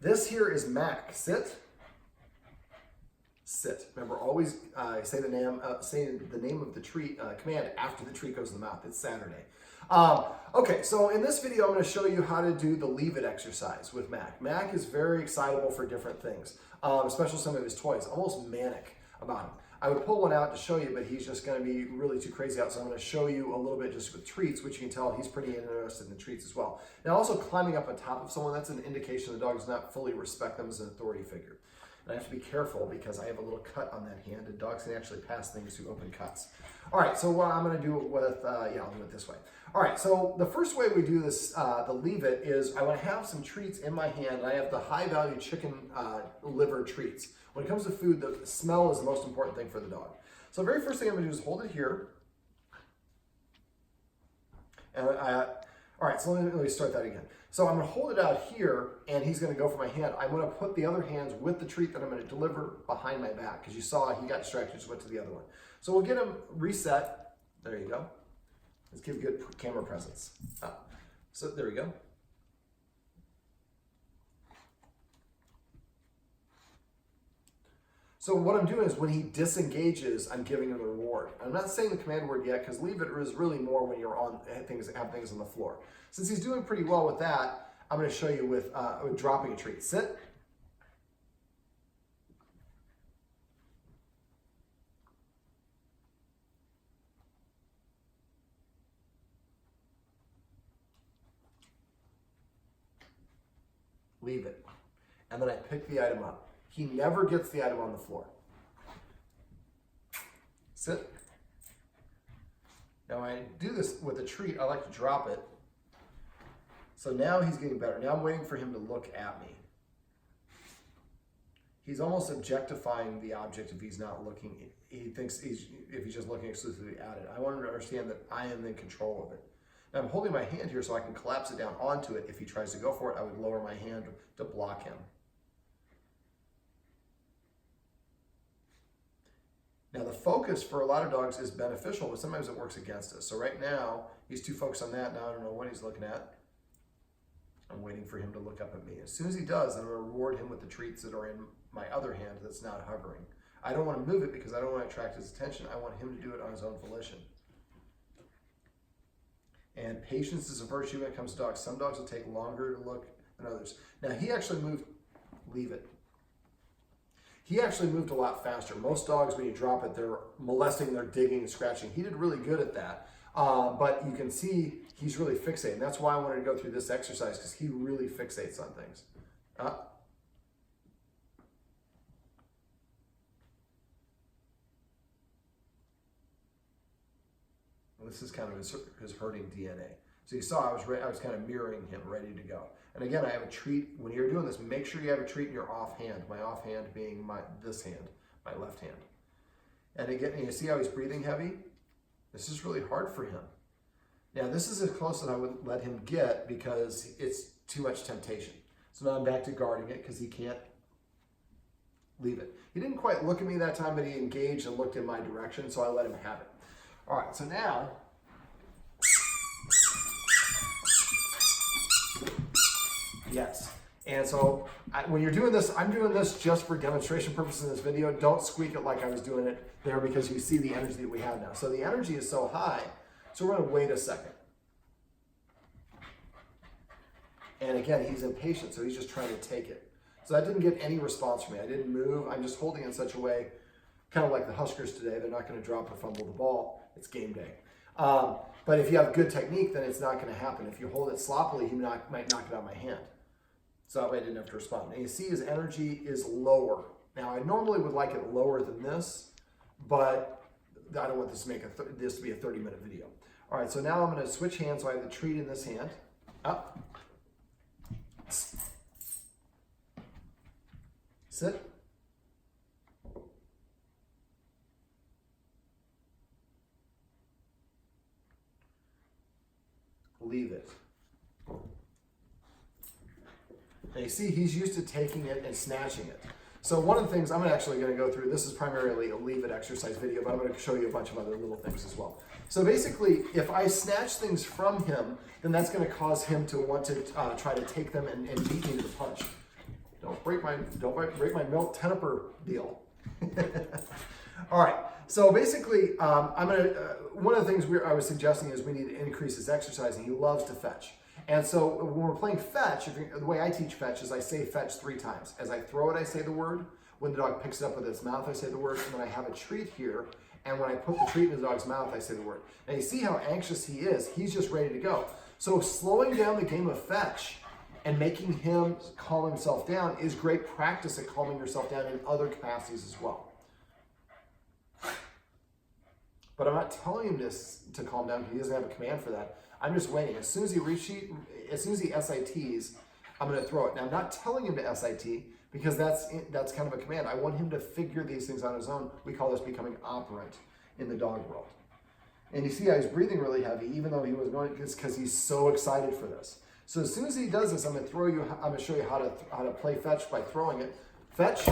This here is Mac. Sit. Sit. Remember, always say the name of the treat command after the treat goes in the mouth. It's Saturday. Okay, so in this video, I'm going to show you how to do the leave it exercise with Mac. Mac is very excitable for different things, especially some of his toys. Almost manic about him. I would pull one out to show you, but he's just going to be really too crazy out. So I'm going to show you a little bit just with treats, which you can tell he's pretty interested in treats as well. Now, also climbing up on top of someone, that's an indication the dog does not fully respect them as an authority figure. And I have to be careful because I have a little cut on that hand, and dogs can actually pass things through open cuts. All right, so what I'm going to do it with, I'll do it this way. All right, so the first way we do this, the leave it, is I want to have some treats in my hand. And I have the high-value chicken liver treats. When it comes to food, the smell is the most important thing for the dog. So the very first thing I'm going to do is hold it here. And all right, so let me start that again. So I'm going to hold it out here, and he's going to go for my hand. I'm going to put the other hands with the treat that I'm going to deliver behind my back, because you saw he got distracted, just went to the other one. So we'll get him reset. There you go. Let's give good camera presence. So there we go. So what I'm doing is when he disengages, I'm giving him a reward. I'm not saying the command word yet, because leave it is really more when you're on things, have things on the floor. Since he's doing pretty well with that, I'm going to show you with dropping a treat. Sit. Leave it. And then I pick the item up. He never gets the item on the floor. Sit. Now when I do this with a treat, I like to drop it. So now he's getting better. Now I'm waiting for him to look at me. He's almost objectifying the object if he's not looking. He thinks if he's just looking exclusively at it. I want him to understand that I am in control of it. Now I'm holding my hand here so I can collapse it down onto it. If he tries to go for it, I would lower my hand to block him. Now the focus for a lot of dogs is beneficial, but sometimes it works against us. So right now, he's too focused on that. Now I don't know what he's looking at. I'm waiting for him to look up at me. As soon as he does, I'm going to reward him with the treats that are in my other hand that's not hovering. I don't want to move it because I don't want to attract his attention. I want him to do it on his own volition. And patience is a virtue when it comes to dogs. Some dogs will take longer to look than others. Now he actually moved, leave it. He actually moved a lot faster. Most dogs, when you drop it, they're molesting, they're digging and scratching. He did really good at that. But you can see he's really fixating. That's why I wanted to go through this exercise, because he really fixates on things. This is kind of his herding DNA. So you saw I was kind of mirroring him, ready to go. And again, I have a treat. When you're doing this, make sure you have a treat in your off hand. My off hand being this hand, my left hand. And again, you see how he's breathing heavy? This is really hard for him. Now, this is as close as I would let him get because it's too much temptation. So now I'm back to guarding it because he can't leave it. He didn't quite look at me that time, but he engaged and looked in my direction, so I let him have it. All right, so now, yes. And so when you're doing this, I'm doing this just for demonstration purposes in this video. Don't squeak it like I was doing it there because you see the energy that we have now. So the energy is so high, so we're going to wait a second. And again, he's impatient, so he's just trying to take it. So that didn't get any response from me. I didn't move. I'm just holding it in such a way, kind of like the Huskers today. They're not going to drop or fumble the ball. It's game day. But if you have good technique, then it's not going to happen. If you hold it sloppily, he might knock it out of my hand. So that way I didn't have to respond. And you see his energy is lower. Now, I normally would like it lower than this, but I don't want this to make this to be a 30-minute video. All right, so now I'm going to switch hands. So I have the treat in this hand. Up. Sit. Leave it. Now you see he's used to taking it and snatching it. So one of the things I'm actually going to go through, this is primarily a leave it exercise video, but I'm going to show you a bunch of other little things as well. So basically, if I snatch things from him, then that's going to cause him to want to try to take them and beat me to the punch. break my milk tenniper deal. All right. So basically, one of the things I was suggesting is we need to increase his exercise, and he loves to fetch. And so when we're playing fetch, the way I teach fetch is I say fetch 3 times. As I throw it, I say the word. When the dog picks it up with its mouth, I say the word. And then I have a treat here. And when I put the treat in the dog's mouth, I say the word. Now you see how anxious he is. He's just ready to go. So slowing down the game of fetch and making him calm himself down is great practice at calming yourself down in other capacities as well. But I'm not telling him to calm down because he doesn't have a command for that. I'm just waiting. As soon as he SITs, I'm going to throw it. Now I'm not telling him to SIT because that's kind of a command. I want him to figure these things on his own. We call this becoming operant in the dog world. And you see how he's breathing really heavy, even though he was going, it's because he's so excited for this. So as soon as he does this, I'm going to show you how to play fetch by throwing it. Fetch,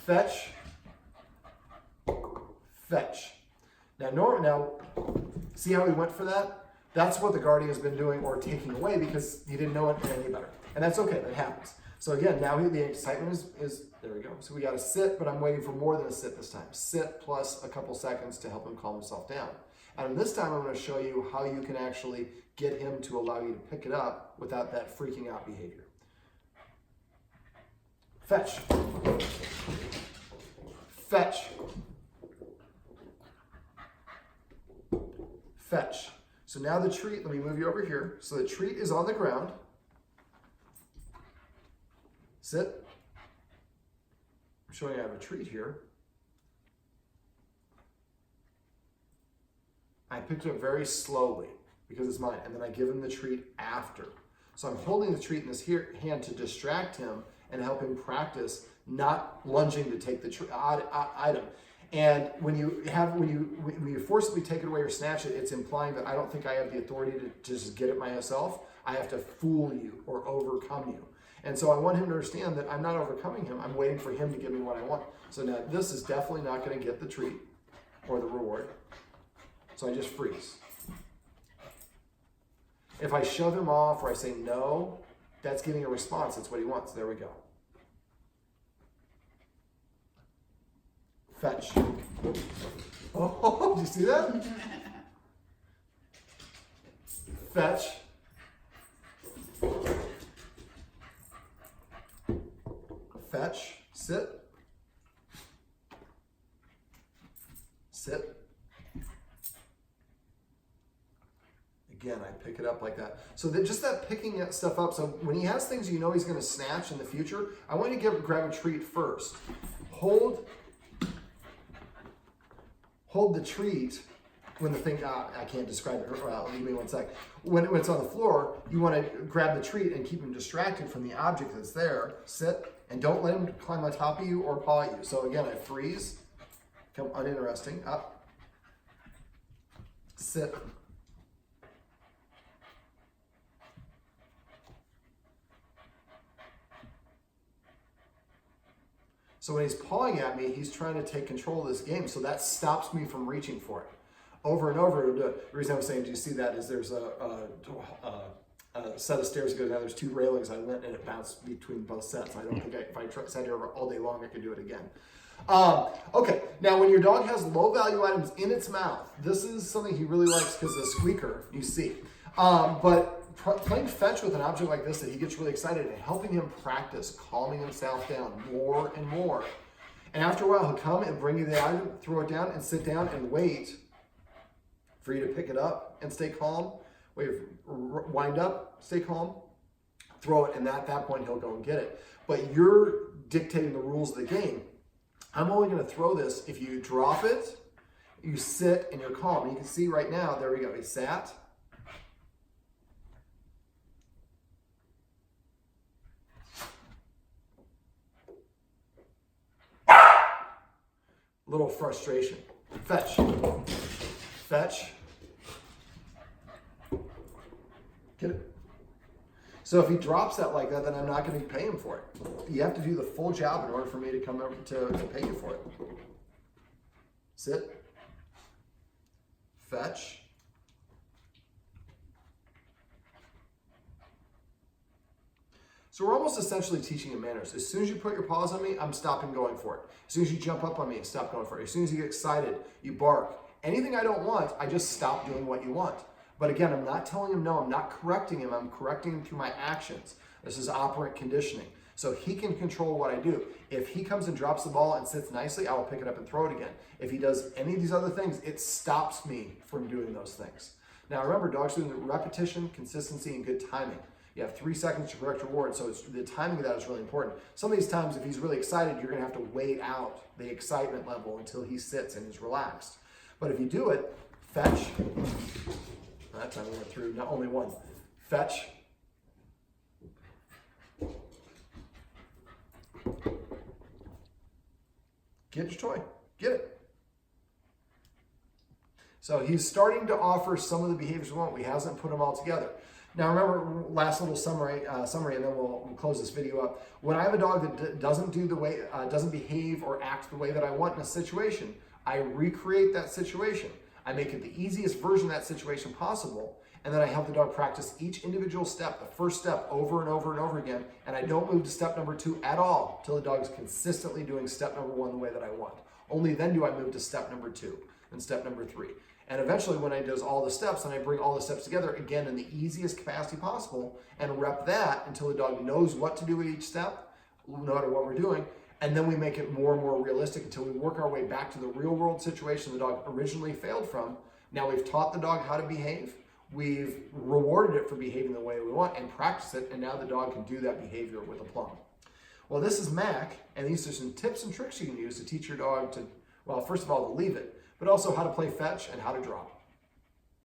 fetch, fetch. Now, see how he went for that? That's what the guardian has been doing or taking away because he didn't know it any better. And that's okay, that happens. So again, now the excitement is there we go. So we got to sit, but I'm waiting for more than a sit this time. Sit plus a couple seconds to help him calm himself down. And this time I'm going to show you how you can actually get him to allow you to pick it up without that freaking out behavior. Fetch. Fetch. Fetch. So now the treat, let me move you over here. So the treat is on the ground. Sit. I'm showing you I have a treat here. I picked it up very slowly because it's mine, and then I give him the treat after. So I'm holding the treat in this hand to distract him and help him practice not lunging to take the item. And when you forcibly take it away or snatch it, it's implying that I don't think I have the authority to just get it myself. I have to fool you or overcome you. And so I want him to understand that I'm not overcoming him. I'm waiting for him to give me what I want. So now this is definitely not going to get the treat or the reward. So I just freeze. If I shove him off or I say no, that's getting a response. That's what he wants. There we go. Fetch. Oh, did you see that? Fetch. Fetch. Sit. Sit. Again, I pick it up like that. So just that picking that stuff up. So when he has things you know he's going to snatch in the future, I want you to grab a treat first. Hold the treat when the thing, I can't describe it, leave me 1 sec. When it's on the floor, you want to grab the treat and keep him distracted from the object that's there. Sit, and don't let him climb on top of you or paw at you. So again, I freeze, become uninteresting, up, sit. So when he's pawing at me, he's trying to take control of this game. So that stops me from reaching for it. Over and over, the reason I'm saying, do you see that, is there's a set of stairs that goes down. There's 2 railings. I went and it bounced between both sets. I don't think if I sat here all day long, I could do it again. Okay, now when your dog has low value items in its mouth, this is something he really likes because of the squeaker, you see. But playing fetch with an object like this that he gets really excited and helping him practice calming himself down more and more. And after a while, he'll come and bring you the item, throw it down, and sit down and wait for you to pick it up and stay calm. Wind up, stay calm, throw it, and at that point, he'll go and get it. But you're dictating the rules of the game. I'm only going to throw this if you drop it, you sit, and you're calm. And you can see right now, there we go, he sat. Little frustration. Fetch. Fetch. Get it. So if he drops that like that, then I'm not going to pay him for it. You have to do the full job in order for me to come over to pay you for it. Sit. Fetch. So we're almost essentially teaching him manners. As soon as you put your paws on me, I'm stopping going for it. As soon as you jump up on me, stop going for it. As soon as you get excited, you bark. Anything I don't want, I just stop doing what you want. But again, I'm not telling him no, I'm not correcting him, I'm correcting him through my actions. This is operant conditioning. So he can control what I do. If he comes and drops the ball and sits nicely, I will pick it up and throw it again. If he does any of these other things, it stops me from doing those things. Now remember, dogs do repetition, consistency, and good timing. You have 3 seconds to correct reward, so the timing of that is really important. Some of these times, if he's really excited, you're gonna have to wait out the excitement level until he sits and is relaxed. But if you do it, fetch. That time we went through not only one. Fetch. Get your toy. Get it. So he's starting to offer some of the behaviors we want. We hasn't put them all together. Now remember, last little summary, and then we'll close this video up. When I have a dog that doesn't behave or act the way that I want in a situation, I recreate that situation. I make it the easiest version of that situation possible, and then I help the dog practice each individual step, the first step, over and over and over again, and I don't move to step number 2 at all till the dog is consistently doing step number 1 the way that I want. Only then do I move to step number 2 and step number 3. And eventually when I do all the steps, and I bring all the steps together, again, in the easiest capacity possible, and rep that until the dog knows what to do at each step, no matter what we're doing, and then we make it more and more realistic until we work our way back to the real world situation the dog originally failed from. Now we've taught the dog how to behave, we've rewarded it for behaving the way we want, and practice it, and now the dog can do that behavior with aplomb. Well, this is Mac, and these are some tips and tricks you can use to teach your dog to, well, first of all, to leave it, but also how to play fetch and how to drop.